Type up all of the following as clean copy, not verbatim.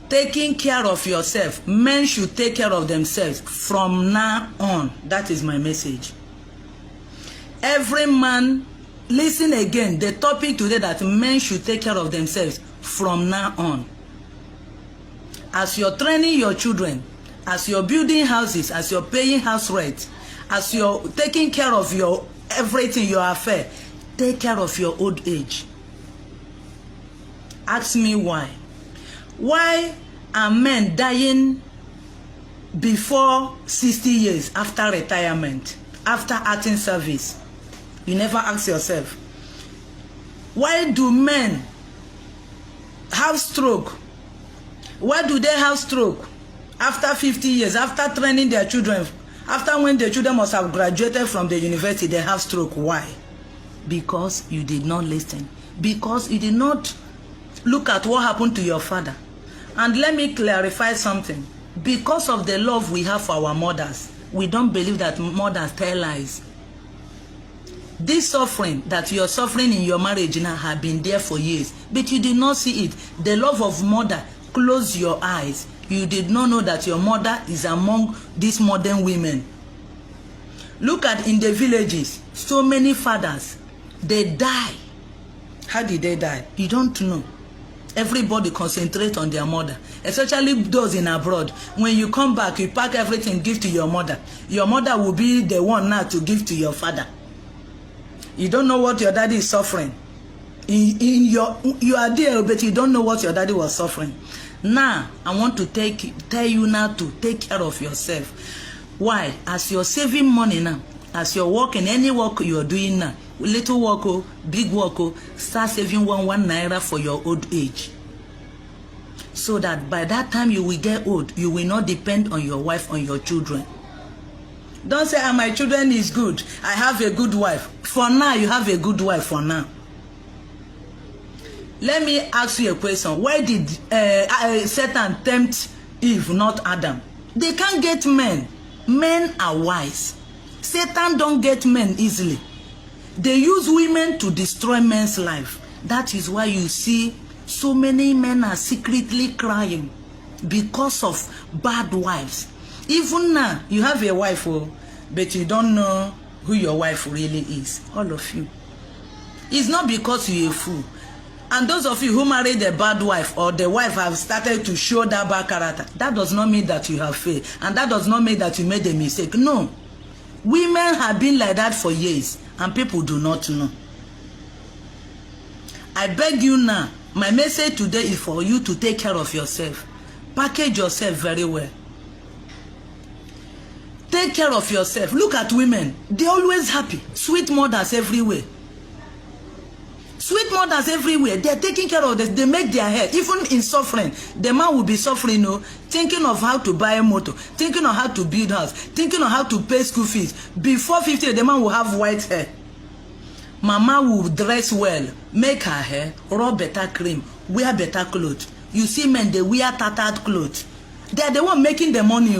taking care of yourself. Men should take care of themselves from now on. That is my message. Every man, listen again, the topic today that men should take care of themselves from now on. As you're training your children, as you're building houses, as you're paying house rent, as you're taking care of your everything, your affair, take care of your old age. Ask me why. Why are men dying before 60 years after retirement, after acting service? You never ask yourself. Why do men have stroke? Why do they have stroke after 50 years, after training their children, after when the children must have graduated from the university, they have stroke? Why? Because you did not listen. Because you did not look at what happened to your father. And let me clarify something. Because of the love we have for our mothers, we don't believe that mothers tell lies. This suffering that you're suffering in your marriage now have been there for years, but you did not see it. The love of mother, close your eyes. You did not know that your mother is among these modern women. Look at in the villages, so many fathers, they die. How did they die? You don't know. Everybody concentrate on their mother, especially those in abroad. When you come back, you pack everything, give to your mother. Your mother will be the one now to give to your father. You don't know what your daddy is suffering. You are there, but you don't know what your daddy was suffering. Now, I want to tell you now to take care of yourself. Why? As you're saving money now, as you're working, any work you're doing now, little work, big work, start saving one naira for your old age. So that by that time you will get old, you will not depend on your wife, on your children. Don't say, my children is good. I have a good wife. For now, you have a good wife for now. Let me ask you a question. Why did Satan tempt Eve, not Adam? They can't get men. Men are wise. Satan don't get men easily. They use women to destroy men's life. That is why you see so many men are secretly crying because of bad wives. Even now, you have a wife, but you don't know who your wife really is. All of you. It's not because you're a fool. And those of you who married a bad wife, or the wife have started to show that bad character, that does not mean that you have failed. And that does not mean that you made a mistake. No. Women have been like that for years, and people do not know. I beg you now, my message today is for you to take care of yourself. Package yourself very well. Take care of yourself. Look at women. They're always happy. Sweet mothers everywhere. Sweet mothers everywhere. They're taking care of this. They make their hair. Even in suffering, the man will be suffering, thinking of how to buy a motor, thinking of how to build house, thinking of how to pay school fees. Before 50, the man will have white hair. Mama will dress well, make her hair, rub better cream, wear better clothes. You see men, they wear tattered clothes. They're the one making the money,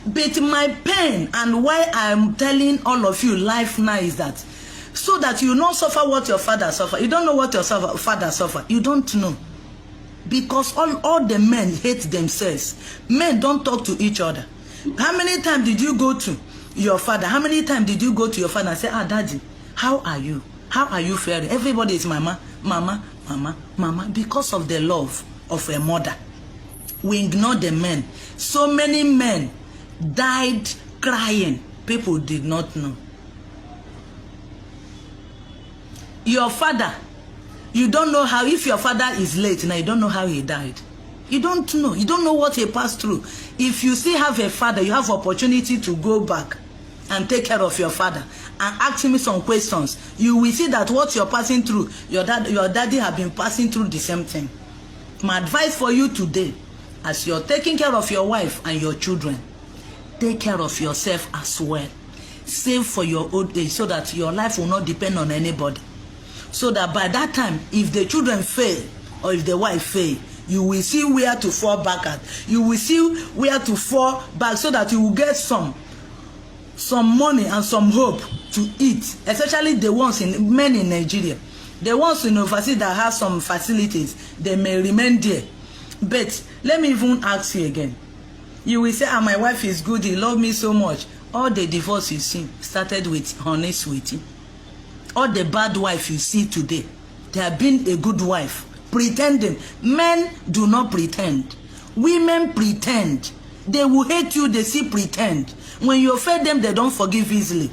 But my pain and why I'm telling all of you life now is that so that you not suffer what your father suffered. You don't know what your father suffered. You don't know. Because all the men hate themselves. Men don't talk to each other. How many times did you go to your father? How many times did you go to your father and say, daddy, how are you? How are you faring? Everybody is mama, mama, mama, mama. Because of the love of a mother. We ignore the men. So many men died crying. People did not know. Your father, you don't know how, if your father is late now, you don't know how he died. You don't know. You don't know what he passed through. If you still have a father, you have opportunity to go back and take care of your father and ask me some questions. You will see that what you're passing through, your daddy have been passing through the same thing. My advice for you today, as you're taking care of your wife and your children, take care of yourself as well. Save for your old age so that your life will not depend on anybody. So that by that time, if the children fail or if the wife fail, you will see where to fall back at. You will see where to fall back so that you will get some money and some hope to eat. Especially the ones men in Nigeria. The ones in overseas that have some facilities, they may remain there But let me even ask you again. You will say, my wife is good, he loved me so much. All the divorce you see started with honey, sweetie. All the bad wife you see today, they have been a good wife, pretending. Men do not pretend. Women pretend. They will hate you, they see pretend. When you offend them, they don't forgive easily.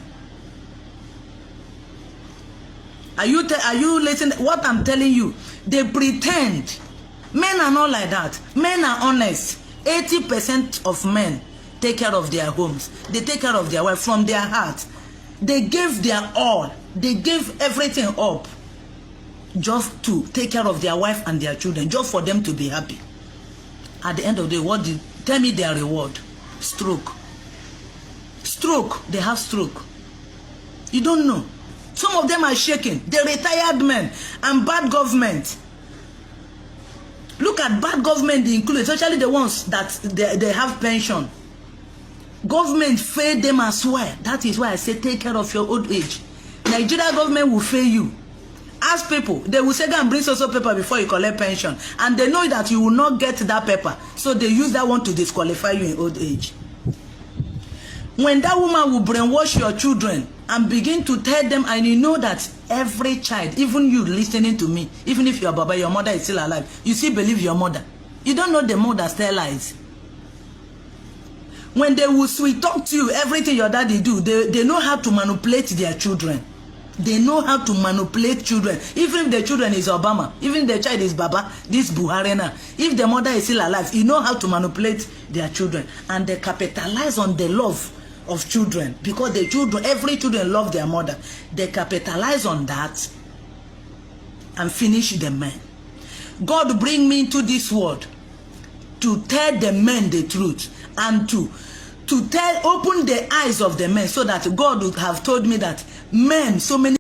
Are you listening? What I'm telling you, they pretend. Men are not like that. Men are honest. 80% of men take care of their homes. They take care of their wife from their heart. They gave their all. They gave everything up just to take care of their wife and their children, just for them to be happy. At the end of the day, tell me their reward? Stroke. Stroke. They have stroke. You don't know. Some of them are shaking. They're retired men and bad government. Look at bad government, included, especially the ones that they have pension. Government fail them as well. That is why I say take care of your old age. Nigeria government will fail you. Ask people, they will say go and bring social paper before you collect pension. And they know that you will not get that paper. So they use that one to disqualify you in old age. When that woman will brainwash your children and begin to tell them, and you know that every child, even you listening to me, even if your baba, your mother is still alive, you still believe your mother. You don't know the mother's tell lies. When they will sweet talk to you, everything your daddy do, they know how to manipulate their children. They know how to manipulate children. Even if the children is Obama, even if the child is Baba, this Buhari now, if the mother is still alive, you know how to manipulate their children. And they capitalize on the love of children, because the children, every children love their mother. They capitalize on that and finish the men. God bring me into this world to tell the men the truth and to open the eyes of the men, so that God would have told me that men, so many